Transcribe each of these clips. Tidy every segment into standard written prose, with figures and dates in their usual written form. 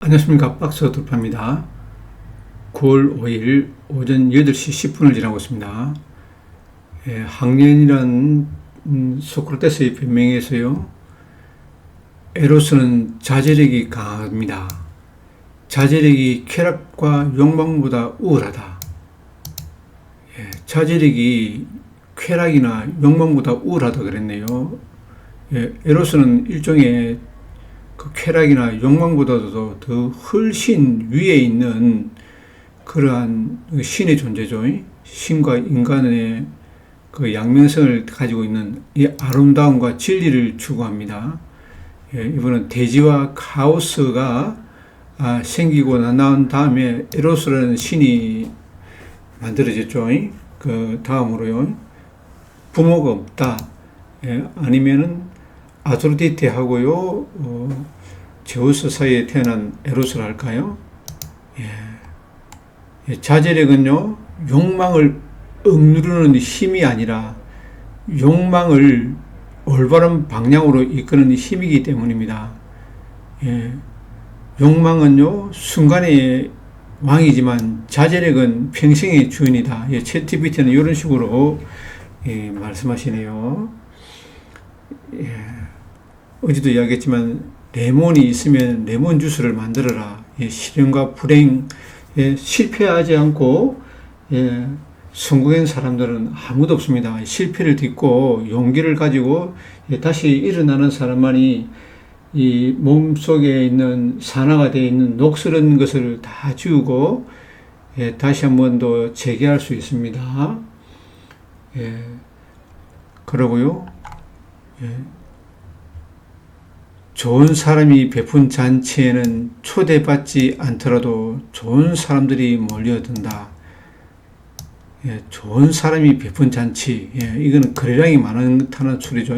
안녕하십니까. 박스 돌파입니다. 9월 5일 오전 8시 10분을 지나고 있습니다. 학년이란 소크라테스의 변명에서요, 에로스는 자제력이 강합니다. 자제력이 쾌락과 욕망보다 우월하다. 자제력이 쾌락이나 욕망보다 우월하다 그랬네요. 에로스는 일종의 그 쾌락이나 욕망보다도 더 훨씬 위에 있는 그러한 신의 존재죠. 신과 인간의 그 양면성을 가지고 있는 이 아름다움과 진리를 추구합니다. 이번은 대지와 카오스가 생기고 난 다음에 에로스라는 신이 만들어졌죠. 그 다음으로요, 부모가 없다. 아니면은 아프로디테하고요, 제우스 사이에 태어난 에로스를 할까요? 자제력은요, 욕망을 억누르는 힘이 아니라 욕망을 올바른 방향으로 이끄는 힘이기 때문입니다. 욕망은요, 순간의 왕이지만 자제력은 평생의 주인이다. 챗GPT는 이런 식으로 말씀하시네요. 어제도 이야기했지만 레몬이 있으면 레몬 주스를 만들어라. 실현과 불행에 실패하지 않고 성공한 사람들은 아무도 없습니다. 실패를 딛고 용기를 가지고 다시 일어나는 사람만이 이 몸속에 있는 산화가 되어 있는 녹슬은 것을 다 지우고 다시 한 번 더 재개할 수 있습니다. 그러고요, 좋은 사람이 베푼 잔치에는 초대받지 않더라도 좋은 사람들이 몰려든다. 좋은 사람이 베푼 잔치, 이거는 거래량이 많다는 소리죠.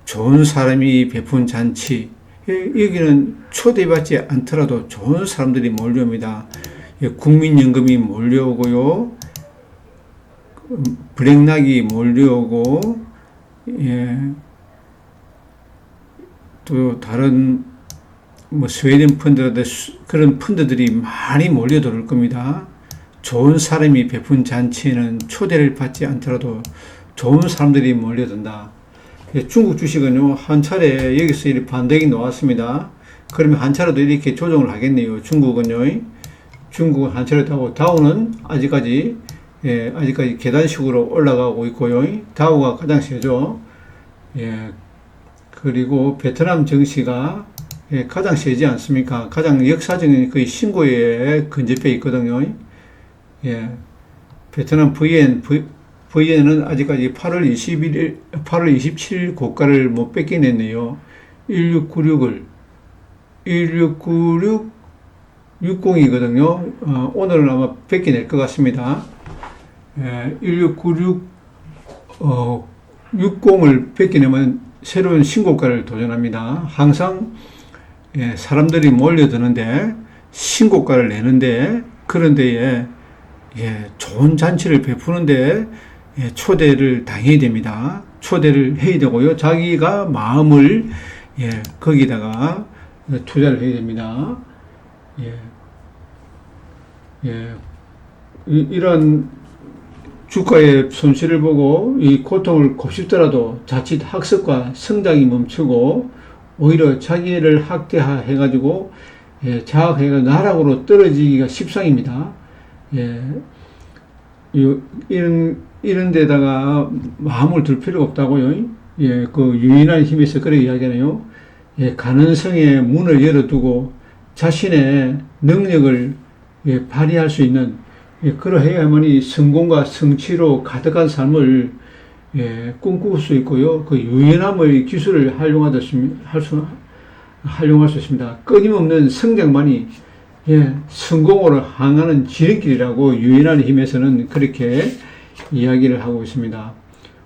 좋은 사람이 베푼 잔치, 여기는 초대받지 않더라도 좋은 사람들이 몰려옵니다. 국민연금이 몰려오고요, 블랙락이 몰려오고, 또 다른 스웨덴 펀드 그런 펀드들이 많이 몰려들 겁니다. 좋은 사람이 베푼 잔치에는 초대를 받지 않더라도 좋은 사람들이 몰려든다. 중국 주식은요, 한 차례 여기서 이렇게 반등이 나왔습니다. 그러면 한 차례도 이렇게 조정을 하겠네요. 중국은 한 차례 하고, 다우는 아직까지 계단식으로 올라가고 있고요. 다우가 가장 세죠. 그리고 베트남 증시가 가장 세지 않습니까? 가장 역사적인 거의 신고에 근접해 있거든요. 베트남 VN은 아직까지 8월 27일 고가를 못 뺏겨냈네요. 1696-60이거든요. 오늘은 아마 뺏겨낼 것 같습니다. 1660을 뺏겨내면 새로운 신고가를 도전합니다. 항상 사람들이 몰려드는데 신고가를 내는데, 그런데 좋은 잔치를 베푸는데 초대를 당해야 됩니다. 초대를 해야 되고요, 자기가 마음을 거기다가 투자를 해야 됩니다. 이런 주가의 손실을 보고 이 고통을 곱씹더라도 자칫 학습과 성장이 멈추고 오히려 자기를 학대해가지고 자학해가 나락으로 떨어지기가 십상입니다. 이런 데다가 마음을 둘 필요가 없다고요. 그 유인한 힘에서 그렇게 이야기하네요. 가능성의 문을 열어두고 자신의 능력을 발휘할 수 있는, 그러해야만이 성공과 성취로 가득한 삶을 꿈꿀 수 있고요, 그 유연함의 기술을 활용할 수 있습니다. 끊임없는 성장만이 성공으로 향하는 지름길이라고 유연한 힘에서는 그렇게 이야기를 하고 있습니다.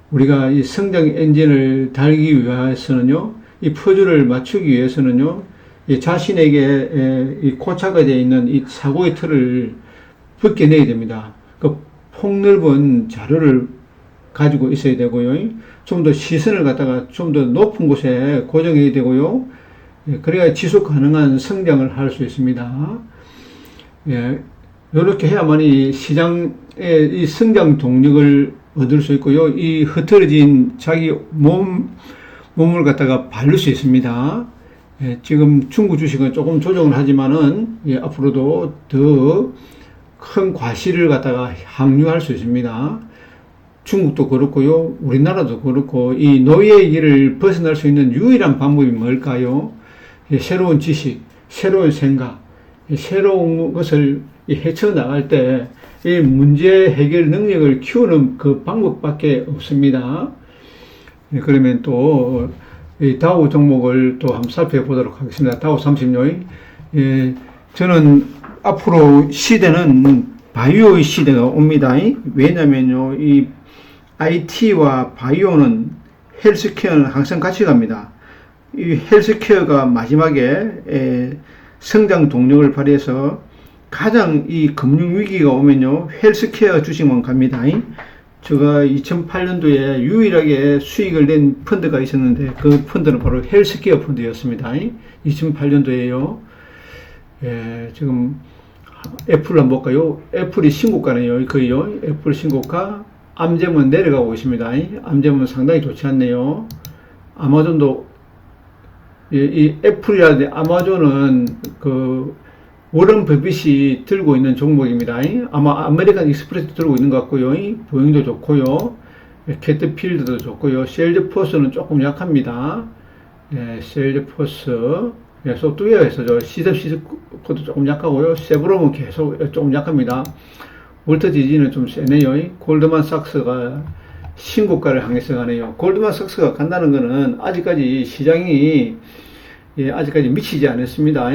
우리가 이 성장 엔진을 달기 위해서는요, 이 퍼즐을 맞추기 위해서는요, 자신에게 이 고착화 되어 있는 이 사고의 틀을 벗겨내야 됩니다. 그 폭넓은 자료를 가지고 있어야 되고요. 좀 더 시선을 갖다가 좀 더 높은 곳에 고정해야 되고요. 그래야 지속 가능한 성장을 할 수 있습니다. 예, 이렇게 해야만 이 시장의 이 성장 동력을 얻을 수 있고요. 이 흐트러진 자기 몸을 갖다가 바를 수 있습니다. 예, 지금 중국 주식은 조금 조정을 하지만은, 예, 앞으로도 더 큰 과실을 갖다가 항류할 수 있습니다. 중국도 그렇고요. 우리나라도 그렇고, 이 노예의 길을 벗어날 수 있는 유일한 방법이 뭘까요? 예, 새로운 지식, 새로운 생각, 새로운 것을 헤쳐나갈 때 이 문제 해결 능력을 키우는 그 방법밖에 없습니다. 예, 그러면 또 이 다우 종목을 또 한번 살펴보도록 하겠습니다. 다우 30요. 예, 저는 앞으로 시대는 바이오의 시대가 옵니다. 왜냐면요, 이 IT와 바이오는 헬스케어는 항상 같이 갑니다. 이 헬스케어가 마지막에 성장 동력을 발휘해서 가장 이 금융위기가 오면요, 헬스케어 주식만 갑니다. 제가 2008년도에 유일하게 수익을 낸 펀드가 있었는데 그 펀드는 바로 헬스케어 펀드였습니다. 2008년도에요. 예, 지금 애플 한번 볼까요? 애플이 신고가네요. 거의요. 애플 신고가. 암젠은 내려가고 있습니다. 암젠은 상당히 좋지 않네요. 아마존도, 이 애플이라든지 아마존은 그 워런 버핏이 들고 있는 종목입니다. 아마 아메리칸 익스프레스 들고 있는 것 같고요. 보잉도 좋고요. 캐터필드도 좋고요. 셀즈포스는 조금 약합니다. 예, 셀즈포스. 예, 소프트웨어에서 시스코도 조금 약하고요. 세브롬은 계속 조금 약합니다. 월터 지지는 좀 세네요. 골드만삭스가 신고가를 향해서 가네요. 골드만삭스가 간다는 것은 아직까지 시장이, 예, 아직까지 미치지 않았습니다.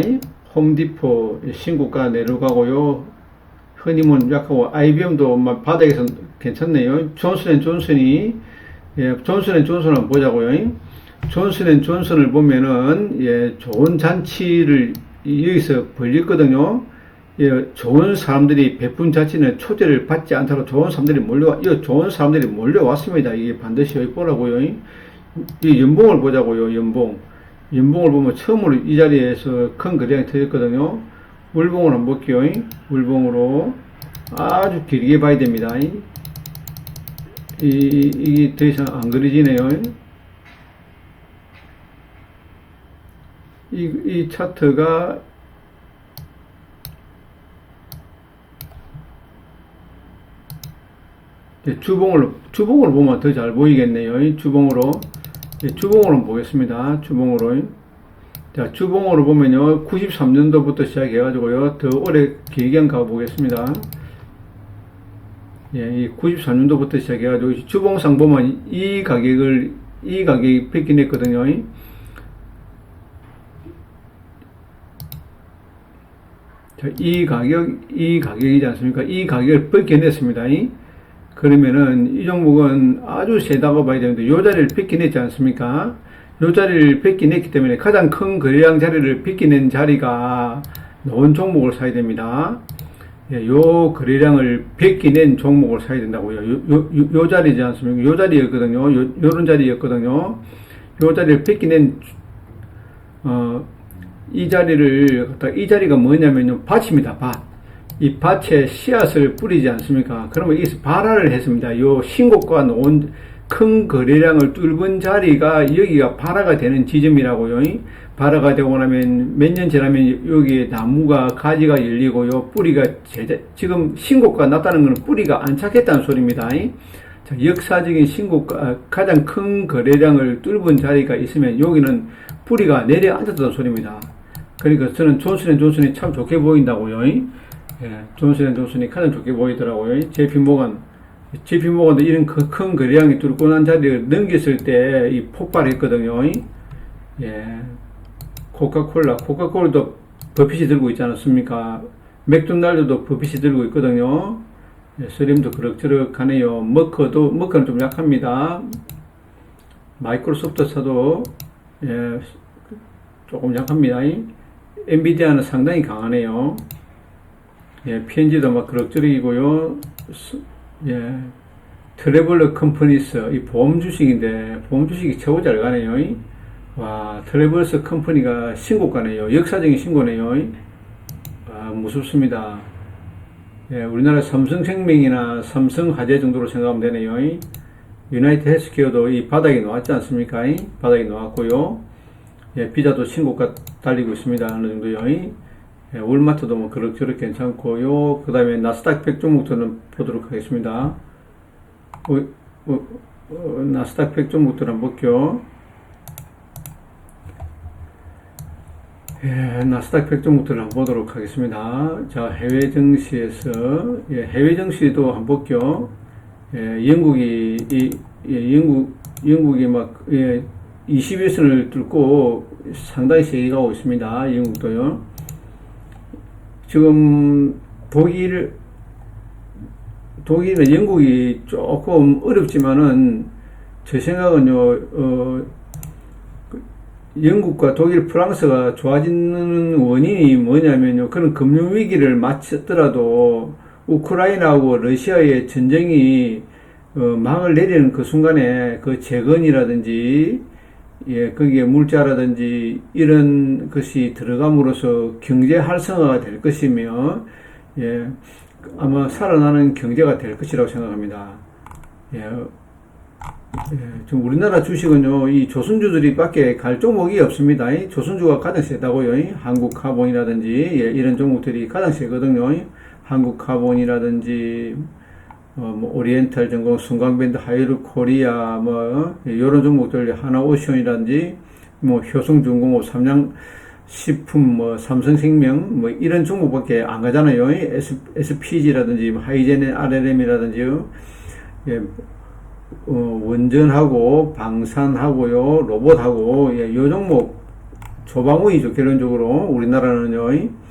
홈디포 신고가 내려가고요. 흔히는 약하고 IBM도 바닥에서 괜찮네요. 존슨앤존슨이, 예, 존슨앤존슨을 보자고요. 존슨앤존슨을 보면은, 예, 좋은 잔치를 여기서 벌렸거든요. 예, 좋은 사람들이 베푼 자체는 초대를 받지 않다가 좋은 사람들이 좋은 사람들이 몰려왔습니다. 이게 반드시 여기 보라고요. 이 연봉을 보자고요. 연봉을 보면 처음으로 이 자리에서 큰 거래량이 터졌거든요. 월봉을 한번 볼게요. 월봉으로 아주 길게 봐야 됩니다. 이게 더 이상 안 그려지네요. 이 차트가 주봉으로 보면 더 잘 보이겠네요. 주봉으로 보겠습니다. 주봉으로. 자, 주봉으로 보면요, 93년도부터 시작해가지고요, 더 오래 길게 한번 가보겠습니다. 예, 이 93년도부터 시작해가지고, 주봉상 보면 이 가격이 뺏긴 했거든요. 자, 이 가격이지 않습니까? 이 가격을 뺏겨냈습니다. 그러면은 이 종목은 아주 세다고 봐야 되는데 요 자리를 뺏겨냈지 않습니까? 요 자리를 뺏겨냈기 때문에 가장 큰 거래량 자리를 뺏겨낸 자리가 놓은 종목을 사야 됩니다. 예, 요 거래량을 뺏겨낸 종목을 사야 된다고요. 요 자리지 않습니까? 요 자리였거든요. 요런 자리였거든요. 요 자리를 뺏겨낸 이 자리가 뭐냐면요, 밭입니다. 밭. 이 밭에 씨앗을 뿌리지 않습니까? 그러면 여기서 발화를 했습니다. 요 신고가 놓은 큰 거래량을 뚫은 자리가 여기가 발화가 되는 지점이라고요. 발화가 되고 나면 몇 년 지나면 여기에 나무가 가지가 열리고요. 뿌리가 지금 신고가 났다는 것은 뿌리가 안착했다는 소리입니다. 자, 역사적인 신고가 가장 큰 거래량을 뚫은 자리가 있으면 여기는 뿌리가 내려앉았다는 소리입니다. 그러니까 저는 존슨앤존슨이 참 좋게 보인다고요. 예, 존슨앤존슨이 가장 좋게 보이더라고요. JP모건도 이런 큰 거래량이 뚫고 난 자리를 넘겼을 때 이 폭발했거든요. 예, 코카콜라도 버핏이 들고 있지 않았습니까? 맥도날드도 버핏이 들고 있거든요. 예, 스림도 그럭저럭 하네요. 머커는 좀 약합니다. 마이크로소프트사도, 예, 조금 약합니다. 엔비디아는 상당히 강하네요. 예, PNG도 막 그럭저럭이고요. 예, 트래블러 컴퍼니스, 이 보험 주식인데, 보험 주식이 최고 잘 가네요. 와, 트래블스 컴퍼니가 신고가네요. 역사적인 신고네요. 아, 무섭습니다. 예, 우리나라 삼성생명이나 삼성화재 정도로 생각하면 되네요. 유나이티드 헬스케어도 이 바닥에 놓았지 않습니까? 바닥에 놓았고요. 예, 비자도 신고가 달리고 있습니다. 어느 정도요. 예, 월마트도 뭐 그럭저럭 괜찮고요. 그 다음에 나스닥 100 종목들은 보도록 하겠습니다. 나스닥 100 종목들 한번 볼게요. 예, 나스닥 100 종목들을 한번 보도록 하겠습니다. 자, 해외 증시에서, 예, 해외 증시도 한번 볼게요. 예, 영국이 막, 예, 21선을 뚫고 상당히 세게 가고 있습니다. 영국도요. 지금 독일은 영국이 조금 어렵지만은 제 생각은요, 영국과 독일, 프랑스가 좋아지는 원인이 뭐냐면요, 그런 금융위기를 마쳤더라도 우크라이나하고 러시아의 전쟁이 막을 내리는 그 순간에 그 재건이라든지, 예, 거기에 물자라든지 이런 것이 들어감으로써 경제 활성화가 될 것이며, 예, 아마 살아나는 경제가 될 것이라고 생각합니다. 예, 예, 지금 우리나라 주식은요, 이 조선주들이 밖에 갈 종목이 없습니다. 조선주가 가장 세다고요. 한국카본이라든지, 예, 이런 종목들이 가장 세거든요. 한국카본이라든지, 뭐, 오리엔탈 전공, 순광밴드, 하이루 코리아, 뭐, 예, 이런 종목들, 하나오션이라든지, 뭐, 효성중공업, 삼양식품, 뭐, 삼성생명, 뭐, 이런 종목밖에 안 가잖아요. SPG라든지, 하이젠 RLM이라든지, 예, 원전하고 방산하고요, 로봇하고, 예, 요 종목 조방위죠. 결론적으로 우리나라는요.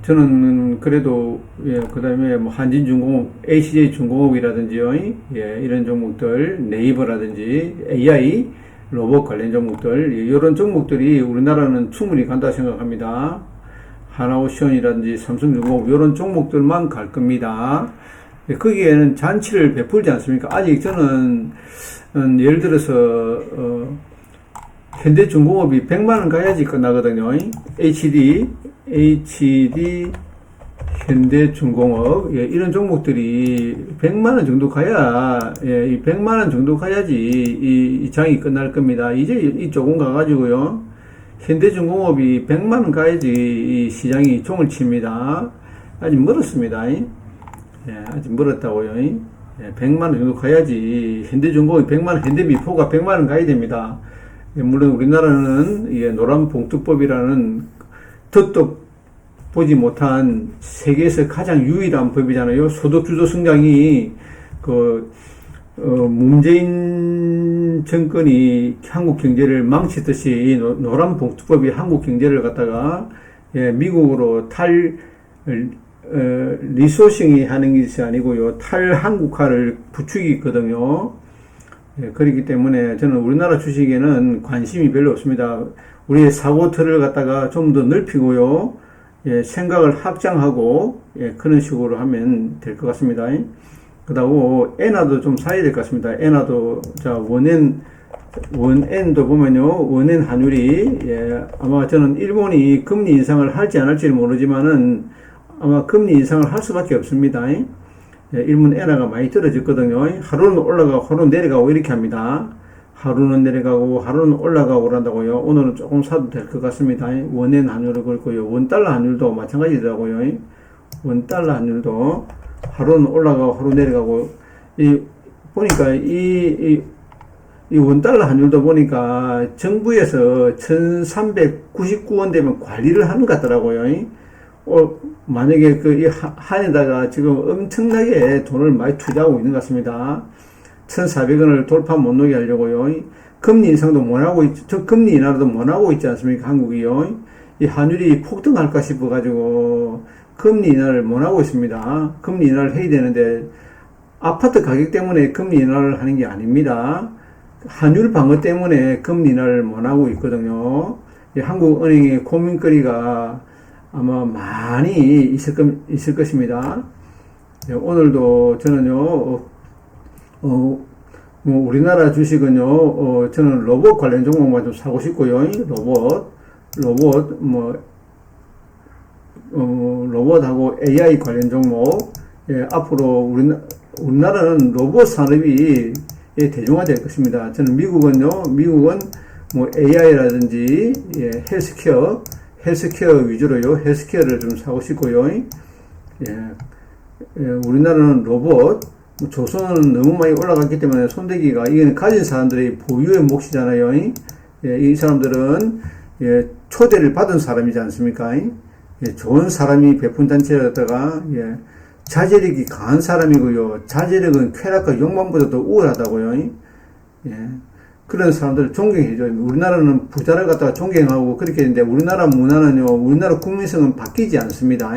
저는 그래도, 예, 그 다음에 뭐 한진중공업, HJ중공업이라든지요, 예, 이런 종목들, 네이버라든지 AI 로봇 관련 종목들, 예, 이런 종목들이 우리나라는 충분히 간다 생각합니다. 하나오션이라든지 삼성중공업 이런 종목들만 갈 겁니다. 거기에는 잔치를 베풀지 않습니까? 아직 저는, 예를 들어서, 현대중공업이 100만원 가야지 끝나거든요. HD, 현대중공업, 예, 이런 종목들이 100만원 정도 가야, 예, 이 100만원 정도 가야지 이 장이 끝날 겁니다. 이제 이 조금 가가지고요. 현대중공업이 100만원 가야지 이 시장이 종을 칩니다. 아직 멀었습니다. 예, 아직 멀었다고요. 예, 100만원 정도 가야지. 현대중공업이 100만원, 현대미포가 100만원 가야 됩니다. 예, 물론 우리나라는, 예, 노란봉투법이라는 덧도 보지 못한 세계에서 가장 유일한 법이잖아요. 소득주도 성장이, 문재인 정권이 한국 경제를 망치듯이 노란봉투법이 한국 경제를 갖다가, 예, 미국으로 리소싱이 하는 것이 아니고요. 탈한국화를 부추기거든요. 예, 그렇기 때문에 저는 우리나라 주식에는 관심이 별로 없습니다. 우리의 사고틀을 갖다가 좀 더 넓히고요. 예, 생각을 확장하고, 예, 그런 식으로 하면 될 것 같습니다. 그다고 엔화도 좀 사야 될 것 같습니다. 엔화도, 자, 원엔도 보면요, 원엔 환율이, 예, 아마 저는 일본이 금리 인상을 할지 안 할지는 모르지만은 아마 금리 인상을 할 수밖에 없습니다. 예, 일본 엔화가 많이 떨어졌거든요. 하루는 올라가고 하루는 내려가고 이렇게 합니다. 하루는 내려가고 하루는 올라가고 그런다고요. 오늘은 조금 사도 될 것 같습니다. 원엔 환율을 걸고요. 원달러 환율도 마찬가지더라고요. 원달러 환율도 하루는 올라가고 하루 내려가고, 보니까 이 원달러 환율도 보니까 정부에서 1399원 되면 관리를 하는 것 같더라고요. 만약에 이 한에다가 지금 엄청나게 돈을 많이 투자하고 있는 것 같습니다. 1,400원을 돌파 못 놓게 하려고요. 금리 인상도 못 하고 금리 인하도 못 하고 있지 않습니까? 한국이요. 이 환율이 폭등할까 싶어가지고 금리 인하를 못 하고 있습니다. 금리 인하를 해야 되는데 아파트 가격 때문에 금리 인하를 하는 게 아닙니다. 환율 방어 때문에 금리 인하를 못 하고 있거든요. 한국은행의 고민거리가 아마 많이 있을 것입니다. 오늘도 저는요, 뭐 우리나라 주식은요, 저는 로봇 관련 종목만 좀 사고 싶고요. 로봇, 로봇하고 AI 관련 종목. 예, 앞으로 우리나라는 로봇 산업이 대중화될 것입니다. 저는 미국은 뭐 AI라든지, 예, 헬스케어 위주로요, 헬스케어를 좀 사고 싶고요. 우리나라는 로봇, 조선은 너무 많이 올라갔기 때문에 손대기가, 이게 가진 사람들의 보유의 몫이잖아요. 이 사람들은, 초대를 받은 사람이지 않습니까? 좋은 사람이 베푼 단체에다가, 자제력이 강한 사람이고요. 자제력은 쾌락과 욕망보다도 우월하다고요. 그런 사람들을 존경해줘요. 우리나라는 부자를 갖다가 존경하고 그렇게 했는데, 우리나라 문화는요, 우리나라 국민성은 바뀌지 않습니다.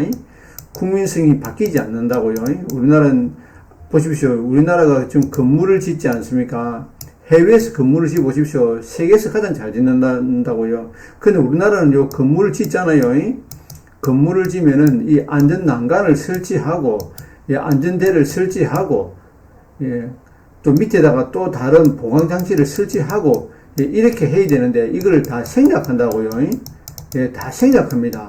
국민성이 바뀌지 않는다고요. 우리나라는, 보십시오. 우리나라가 지금 건물을 짓지 않습니까? 해외에서 건물을 짓 보십시오. 세계에서 가장 잘 짓는다고요. 근데 우리나라는 건물을 짓잖아요. 건물을 지면은 이 안전 난간을 설치하고, 안전대를 설치하고, 또 밑에다가 또 다른 보강 장치를 설치하고, 이렇게 해야 되는데 이거를 다 생략한다고요. 다 생략합니다.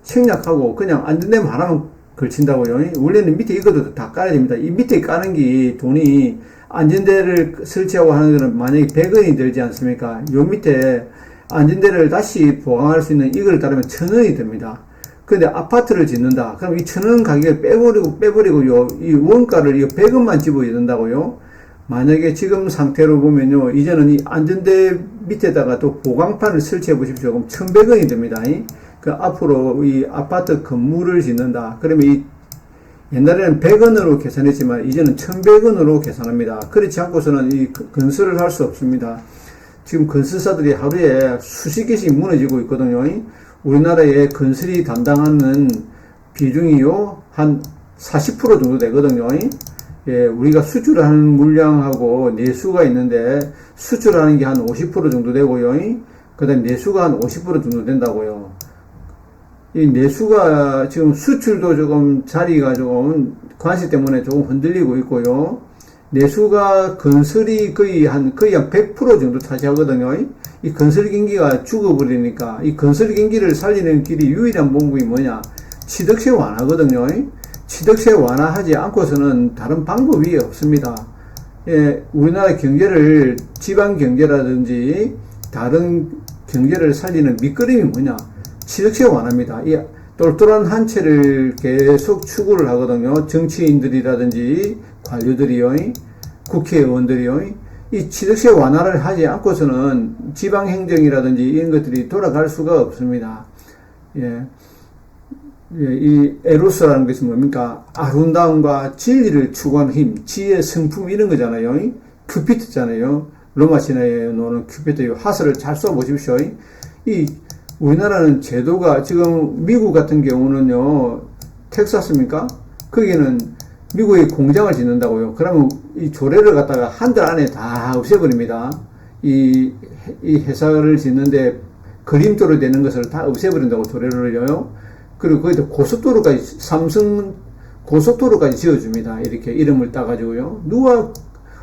생략하고 그냥 안전대만 하나만 걸친다고요. 원래는 밑에 이것도 다 깔아야 됩니다. 이 밑에 까는 게 돈이, 안전대를 설치하고 하는 거는 만약에 100원이 들지 않습니까? 요 밑에 안전대를 다시 보강할 수 있는 이걸 따르면 1000원이 듭니다. 근데 아파트를 짓는다. 그럼 이 1000원 가격을 빼버리고요. 이 원가를 100원만 집어야 된다고요. 만약에 지금 상태로 보면요. 이제는 이 안전대 밑에다가 또 보강판을 설치해 보십시오. 그럼 1100원이 됩니다. 그 앞으로 이 아파트 건물을 짓는다. 그러면 옛날에는 100원으로 계산했지만 이제는 1100원으로 계산합니다. 그렇지 않고서는 이 건설을 할 수 없습니다. 지금 건설사들이 하루에 수십 개씩 무너지고 있거든요. 우리나라의 건설이 담당하는 비중이요, 한 40% 정도 되거든요. 우리가 수출하는 물량하고 내수가 있는데, 수출하는 게 한 50% 정도 되고요. 그 다음에 내수가 한 50% 정도 된다고요. 이 내수가 지금 수출도 조금 자리가 조금 관세 때문에 조금 흔들리고 있고요. 내수가 건설이 거의 한 100% 정도 차지하거든요. 이 건설 경기가 죽어버리니까 이 건설 경기를 살리는 길이 유일한 방법이 뭐냐? 취득세 완화거든요. 취득세 완화하지 않고서는 다른 방법이 없습니다. 우리나라 경제를, 지방 경제라든지 다른 경제를 살리는 밑거름이 뭐냐? 취득세 완화입니다. 이 똘똘한 한 채를 계속 추구를 하거든요. 정치인들이라든지 관료들이요, 국회의원들이요. 이 취득세 완화를 하지 않고서는 지방행정이라든지 이런 것들이 돌아갈 수가 없습니다. 이 에로스라는 것이 뭡니까? 아름다움과 진리를 추구하는 힘, 지혜, 성품 이런 거잖아요. 큐피트잖아요. 로마 신화에 나오는 큐피트, 화살을 잘 쏘보십시오. 우리나라는 제도가, 지금 미국 같은 경우는요, 텍사스입니까? 거기는 미국에 공장을 짓는다고요. 그러면 이 조례를 갖다가 한 달 안에 다 없애버립니다. 이 회사를 짓는데 그림조로 되는 것을 다 없애버린다고 조례를요. 그리고 거기다 삼성 고속도로까지 지어줍니다. 이렇게 이름을 따가지고요.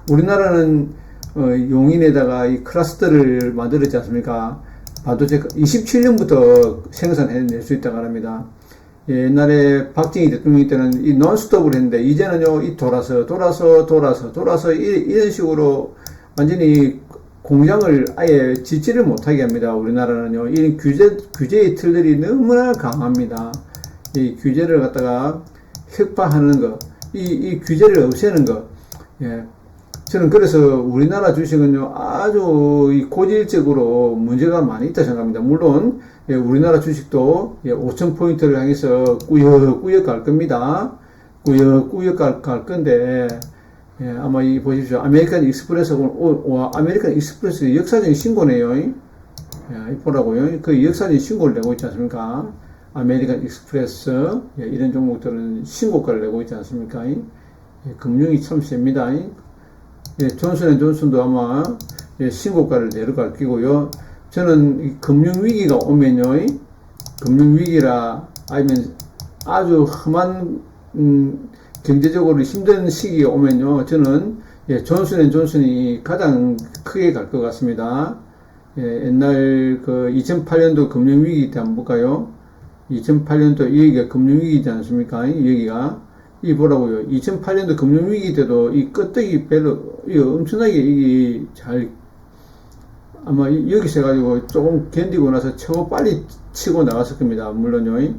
우리나라는, 용인에다가 이 클러스터를 만들었지 않습니까? 반도체 27년부터 생산해낼 수 있다고 합니다. 옛날에 박정희 대통령 때는 이 논스톱을 했는데, 이제는요, 돌아서 이런 식으로 완전히 공장을 아예 짓지를 못하게 합니다. 우리나라는요, 이 규제의 틀들이 너무나 강합니다. 이 규제를 갖다가 획파하는 거, 이 규제를 없애는 거, 저는 그래서 우리나라 주식은요, 아주 고질적으로 문제가 많이 있다 생각합니다. 물론, 우리나라 주식도 5,000포인트를 향해서 꾸역꾸역 갈 겁니다. 꾸역꾸역 갈 건데, 아마 보십시오. 아메리칸 익스프레스 역사적인 신고네요. 보라고요. 그 역사적인 신고를 내고 있지 않습니까? 아메리칸 익스프레스, 이런 종목들은 신고가를 내고 있지 않습니까? 금융이 참 셉니다. 존슨앤존슨도 아마 신고가를 내려갈 끼고요. 저는 이 금융위기가 오면요, 금융위기라 아니면 아주 험한 경제적으로 힘든 시기가 오면요, 저는 예, 존슨앤존슨이 가장 크게 갈 것 같습니다. 예, 옛날 그 2008년도 금융위기 때 한번 볼까요? 2008년도 여기가 금융위기지 않습니까? 여기가. 이 보라고요. 2008년도 금융위기 때도 이 끄떡이 별로, 이 엄청나게 이게 잘, 아마 여기서 해가지고 조금 견디고 나서 최고 빨리 치고 나갔을 겁니다. 물론요. 예.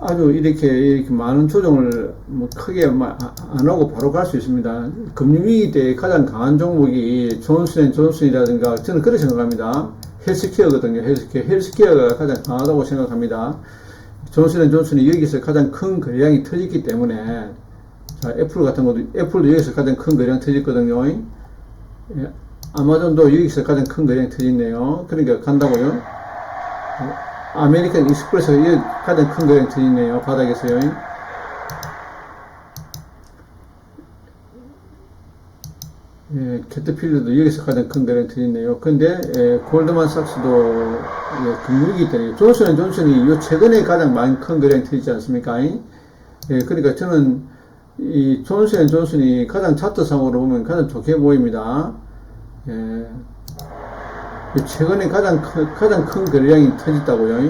아주 이렇게 많은 조정을 뭐 크게 안 하고 바로 갈 수 있습니다. 금융위기 때 가장 강한 종목이 존슨앤존슨이라든가 저는 그렇게 생각합니다. 헬스케어거든요. 헬스케어가 가장 강하다고 생각합니다. 존슨앤존슨이 여기서 가장 큰 거래량이 터졌기 때문에 자, 애플 같은 것도 애플도 여기서 가장 큰 거래량 터졌거든요. 예, 아마존도 여기서 가장 큰 거래량 터졌네요. 그러니까 간다고요. 아메리칸 익스프레스가 가장 큰 거래량 터졌네요. 바닥에서요. 예, 캐터필러도 여기서 가장 큰 거래량 터졌네요. 근데 골드만삭스도 금융위기 때문에 존슨앤존슨이 요 최근에 가장 많이 큰 거래량 터지지 않습니까? 예, 그러니까 저는 이 존슨앤존슨이 가장 차트상으로 보면 가장 좋게 보입니다. 예, 최근에 가장 큰 거래량이 터졌다고요.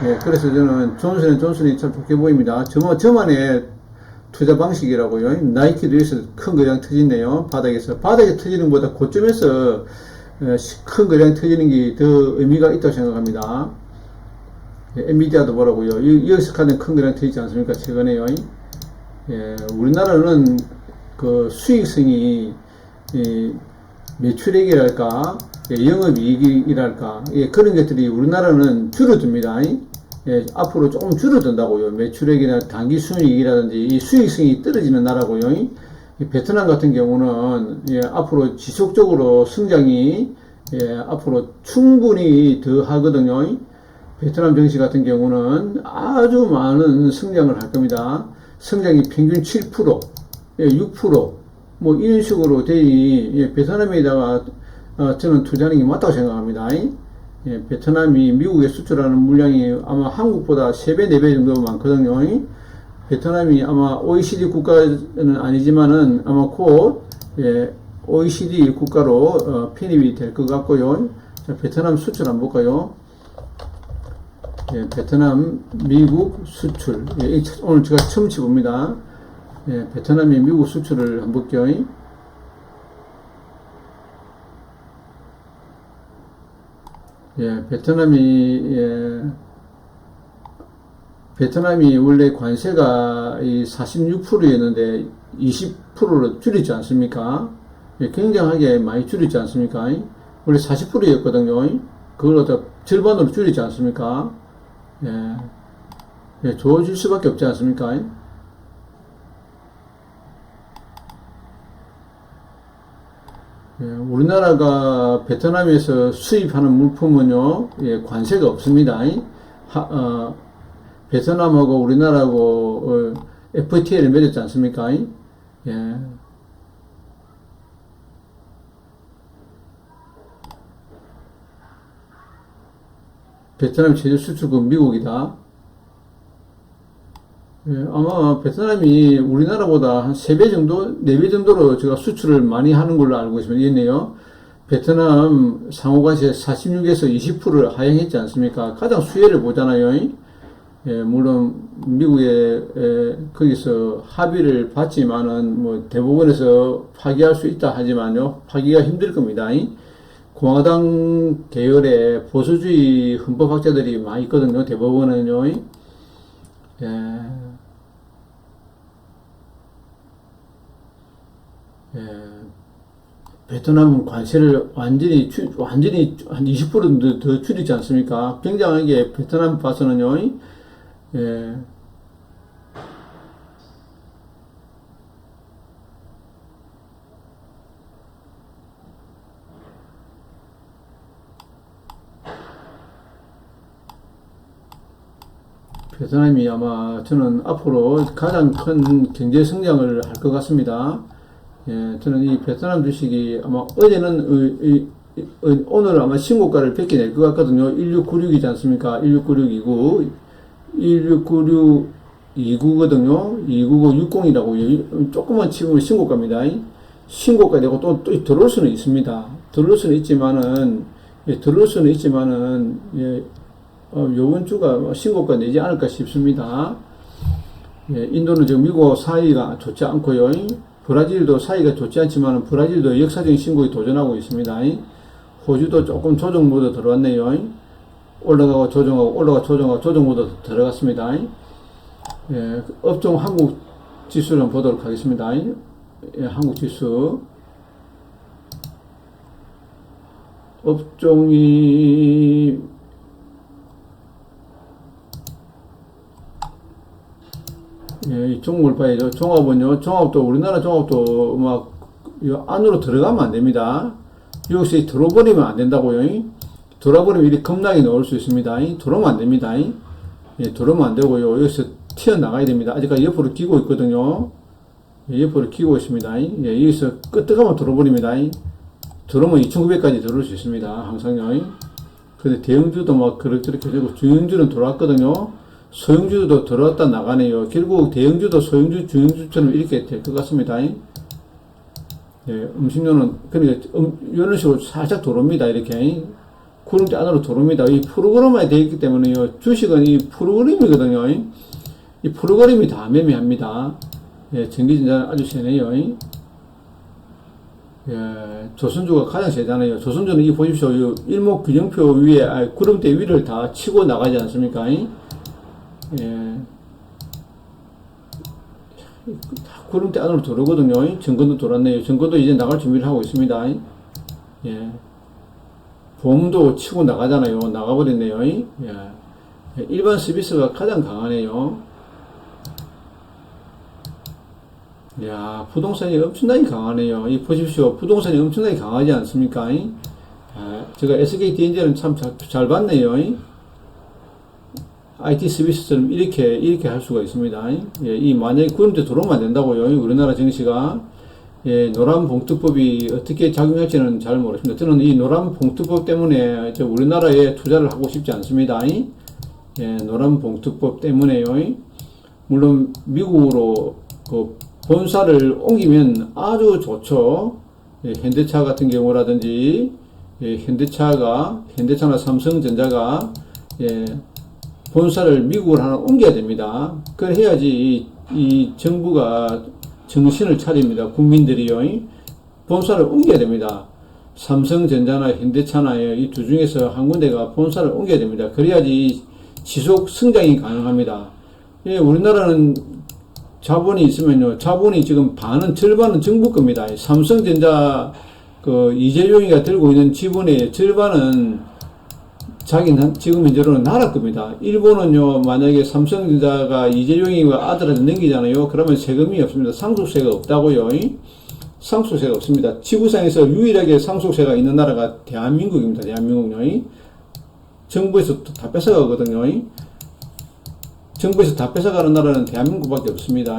예, 그래서 저는 존슨앤존슨이 참 좋게 보입니다. 저만의 투자 방식이라고요. 나이키도 여기서 큰 거래량 터지네요. 바닥에 터지는 것보다 고점에서 큰 거래량 터지는 게 더 의미가 있다고 생각합니다. 예, 엔비디아도 보라고요. 여기서 가장 큰 거래량 터지지 않습니까? 최근에요. 예, 우리나라는 그 수익성이 매출액이랄까, 예, 영업이익이랄까, 예, 그런 것들이 우리나라는 줄어듭니다. 예, 앞으로 조금 줄어든다고요. 매출액이나 단기 순이익이라든지 이 수익성이 떨어지는 나라고요. 베트남 같은 경우는 예, 앞으로 지속적으로 성장이 예, 앞으로 충분히 더 하거든요. 베트남 증시 같은 경우는 아주 많은 성장을 할 겁니다. 성장이 평균 7%, 예, 6%, 뭐 이런 식으로 되니 예, 베트남에다가 저는 투자하는 게 맞다고 생각합니다. 예, 베트남이 미국에 수출하는 물량이 아마 한국보다 3배, 4배 정도 많거든요. 베트남이 아마 OECD 국가는 아니지만은 아마 곧, 예, OECD 국가로, 편입이 될 것 같고요. 자, 베트남 수출 한번 볼까요? 예, 베트남, 미국 수출. 예, 오늘 제가 처음 쳐봅니다. 예, 베트남이 미국 수출을 한번 볼게요. 예, 베트남이 원래 관세가 이 46%였는데 20%로 줄이지 않습니까? 예, 굉장하게 많이 줄이지 않습니까? 원래 40%였거든요. 그걸 더 절반으로 줄이지 않습니까? 예, 예, 좋아질 수밖에 없지 않습니까? 예, 우리나라가 베트남에서 수입하는 물품은요, 예, 관세가 없습니다. 베트남하고 우리나라하고 FTA를 맺었지 않습니까? 예. 베트남 최대 수출국 미국이다. 예, 아마 베트남이 우리나라보다 한 3배 정도, 4배 정도로 제가 수출을 많이 하는 걸로 알고 있네요. 베트남 상호관세 46에서 20%를 하향했지 않습니까? 가장 수혜를 보잖아요. 예, 물론 미국에 거기서 합의를 받지만은 뭐 대법원에서 파기할 수 있다 하지만요, 파기가 힘들 겁니다. 공화당 계열의 보수주의 헌법학자들이 많이 있거든요. 대법원은요. 예. 예, 베트남은 관세를 완전히 한 20% 더 줄이지 않습니까? 굉장하게 베트남 봐서는요, 예, 베트남이 아마 저는 앞으로 가장 큰 경제 성장을 할 것 같습니다. 예, 저는 이 베트남 주식이 아마 어제는 오늘 아마 신고가를 뵙게 될 것 같거든요. 1696이지 않습니까? 1696이고 1696 2구거든요. 299 60이라고 조금만 치면 신고가입니다. 신고가 되고 또 들어올 수는 있습니다. 들어올 수는 있지만은 요번 주가 신고가 내지 않을까 싶습니다. 인도는 지금 미국하고 사이가 좋지 않고요. 브라질도 사이가 좋지 않지만 브라질도 역사적인 신고에 도전하고 있습니다. 호주도 조금 조정 모드 들어왔네요. 올라가고 조정 모드 들어갔습니다. 업종 한국 지수를 보도록 하겠습니다. 한국 지수. 업종이 이 종목을 봐야죠. 종합도 우리나라 종합도 막 안으로 들어가면 안 됩니다. 여기서 들어버리면 안 된다고요. 들어버리면 이렇게 겁나게 넣을 수 있습니다. 들어오면 안 됩니다. 들어오면 안 되고요. 여기서 튀어나가야 됩니다. 아직까지 옆으로 기고 있거든요. 옆으로 기고 있습니다. 여기서 끄떡하면 들어버립니다. 들어오면 2,900까지 들어올 수 있습니다. 항상요. 근데 대형주도 막 그렇게 되고 중형주는 들어왔거든요. 소형주도 들어왔다 나가네요. 결국 대형주도 소형주, 중형주처럼 이렇게 될 것 같습니다. 음식료는 그러니까 이런 식으로 살짝 들어옵니다. 이렇게 구름대 안으로 들어옵니다. 이 프로그램화에 되어 있기 때문에요. 주식은 이 프로그램이거든요. 이 프로그램이 다 매매합니다. 전기전자는 아주 세네요. 조선주가 가장 세잖아요. 조선주는 이 보십시오. 이 일목균형표 위에, 구름대 위를 다 치고 나가지 않습니까? 구름대 안으로 들어오거든요. 정권도 돌았네요. 정권도 이제 나갈 준비를 하고 있습니다. 보험도 치고 나가잖아요. 나가버렸네요. 일반 서비스가 가장 강하네요. 부동산이 엄청나게 강하네요. 이 보십시오. 부동산이 엄청나게 강하지 않습니까? 제가 SKTNG는 참 잘 봤네요. IT 서비스처럼 이렇게 할 수가 있습니다. 이 만약에 구름대 들어오면 안 된다고요. 우리나라 증시가. 노란 봉투법이 어떻게 작용할지는 잘 모르겠습니다. 저는 이 노란 봉투법 때문에 우리나라에 투자를 하고 싶지 않습니다. 노란 봉투법 때문에요. 물론 미국으로 본사를 옮기면 아주 좋죠. 현대차 같은 경우라든지 현대차나 삼성전자가 본사를 미국으로 하나 옮겨야 됩니다. 그래 해야지 이 정부가 정신을 차립니다. 국민들이요. 본사를 옮겨야 됩니다. 삼성전자나 현대차나 이 두 중에서 한 군데가 본사를 옮겨야 됩니다. 그래야지 지속 성장이 가능합니다. 우리나라는 자본이 있으면요. 자본이 지금 절반은 정부 겁니다. 삼성전자 이재용이가 들고 있는 지분의 절반은 지금 현재로는 나라 겁니다. 일본은요, 만약에 삼성전자가 이재용이가 아들한테 넘기잖아요. 그러면 세금이 없습니다. 상속세가 없다고요. 상속세가 없습니다. 지구상에서 유일하게 상속세가 있는 나라가 대한민국입니다. 대한민국요. 정부에서 다 뺏어가거든요. 정부에서 다 뺏어가는 나라는 대한민국밖에 없습니다.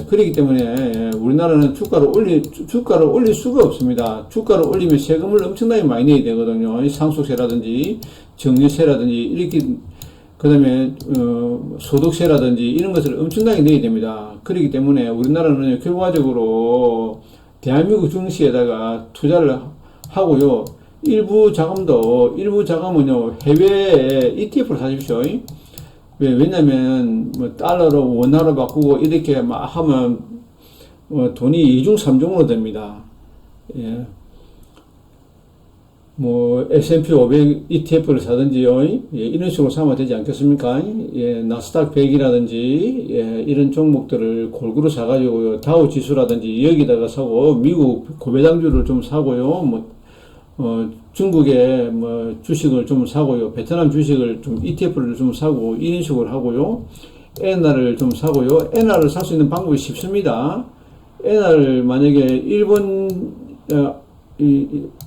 그렇기 때문에 우리나라는 주가를 올릴 수가 없습니다. 주가를 올리면 세금을 엄청나게 많이 내야 되거든요. 상속세라든지 정유세라든지 이렇게 그다음에 소득세라든지 이런 것을 엄청나게 내야 됩니다. 그렇기 때문에 우리나라는 결과적으로 대한민국 증시에다가 투자를 하고요. 일부 자금은요 해외에 ETF를 사십시오. 왜냐면 달러로 원화로 바꾸고 이렇게 막 하면 돈이 2중 3중으로 됩니다. S&P 500 ETF를 사든지요. 이런 식으로 사면 되지 않겠습니까? 나스닥 100이라든지 이런 종목들을 골고루 사가지고요. 다우 지수라든지 여기다가 사고 미국 고배당주를 좀 사고요. 중국의 주식을 좀 사고요. 베트남 주식을 좀 ETF를 좀 사고 이런 식으로 하고요. 엔화를 좀 사고요. 엔화를 살 수 있는 방법이 쉽습니다. 엔화를 만약에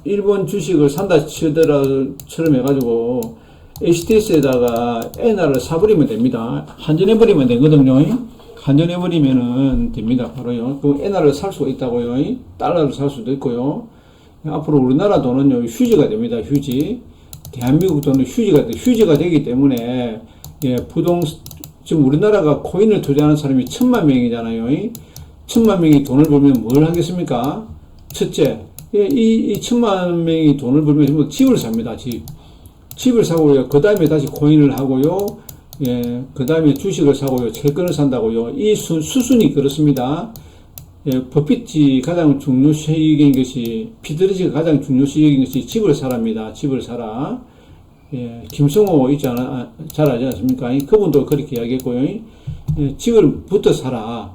일본 주식을 산다 치더라처럼 해가지고 HTS에다가 엔화를 사버리면 됩니다. 환전해버리면 되거든요. 환전해버리면은 됩니다. 바로요. 그 엔화를 살 수가 있다고요. 달러를 살 수도 있고요. 앞으로 우리나라 돈은요, 휴지가 됩니다. 휴지. 대한민국 돈은 휴지가 되기 때문에, 지금 우리나라가 코인을 투자하는 사람이 1000만 명이잖아요. 1000만 명이 돈을 벌면 뭘 하겠습니까? 첫째, 이 1000만 명이 돈을 벌면 집을 삽니다. 집을 사고요. 그 다음에 다시 코인을 하고요. 예, 그 다음에 주식을 사고요. 채권을 산다고요. 이 수순이 그렇습니다. 예, 버핏이 가장 중요시적인 것이, 피터리지가 가장 중요시적인 것이 집을 사랍니다. 집을 사라. 예, 김성호 있잖아, 잘 알지 않습니까? 그분도 그렇게 이야기했고요. 예, 집을부터 사라.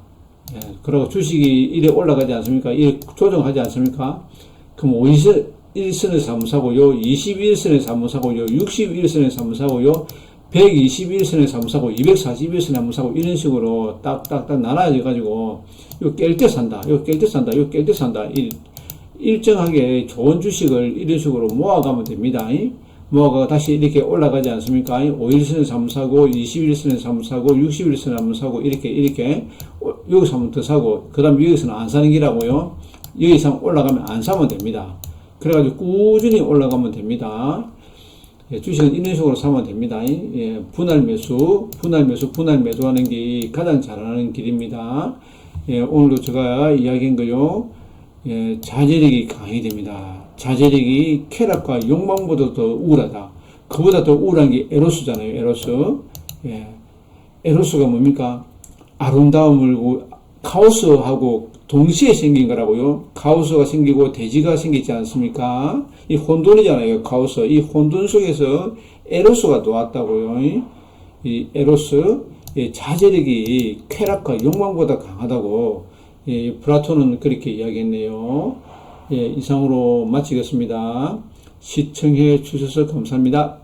예, 그리고 주식이 이래 올라가지 않습니까? 이래 조정하지 않습니까? 그럼 51선에서 한번 사고요, 21선에서 한번 사고요, 61선에서 한번 사고요, 121선에서 한번 사고, 241선에 한번 사고, 이런 식으로 딱딱딱 나눠져가지고, 이거 깰 때 산다, 이거 깰 때 산다, 이거 깰 때 산다. 일정하게 좋은 주식을 이런 식으로 모아가면 됩니다. 모아가 다시 이렇게 올라가지 않습니까? 5일선에서 한번 사고, 21선에서 한번 사고, 61선에서 한번 사고, 이렇게, 여기서 한번 더 사고, 그 다음에 여기서는 안 사는 기라고요. 여기 이상 올라가면 안 사면 됩니다. 그래가지고 꾸준히 올라가면 됩니다. 예, 주식은 이런 식으로 사면 됩니다. 예, 분할 매수 하는 게 가장 잘하는 길입니다. 예, 오늘도 제가 이야기한 거요. 예, 자제력이 강해야 됩니다. 자제력이 쾌락과 욕망보다 더 우울하다. 그보다 더 우울한 게 에로스잖아요. 에로스. 예, 에로스가 뭡니까? 아름다움을 카오스하고 동시에 생긴 거라고요. 카오스가 생기고 대지가 생기지 않습니까? 이 혼돈이잖아요. 카오스. 이 혼돈 속에서 에로스가 나왔다고요. 이 에로스, 자제력이 쾌락과 욕망보다 강하다고, 플라톤은 그렇게 이야기했네요. 이상으로 마치겠습니다. 시청해 주셔서 감사합니다.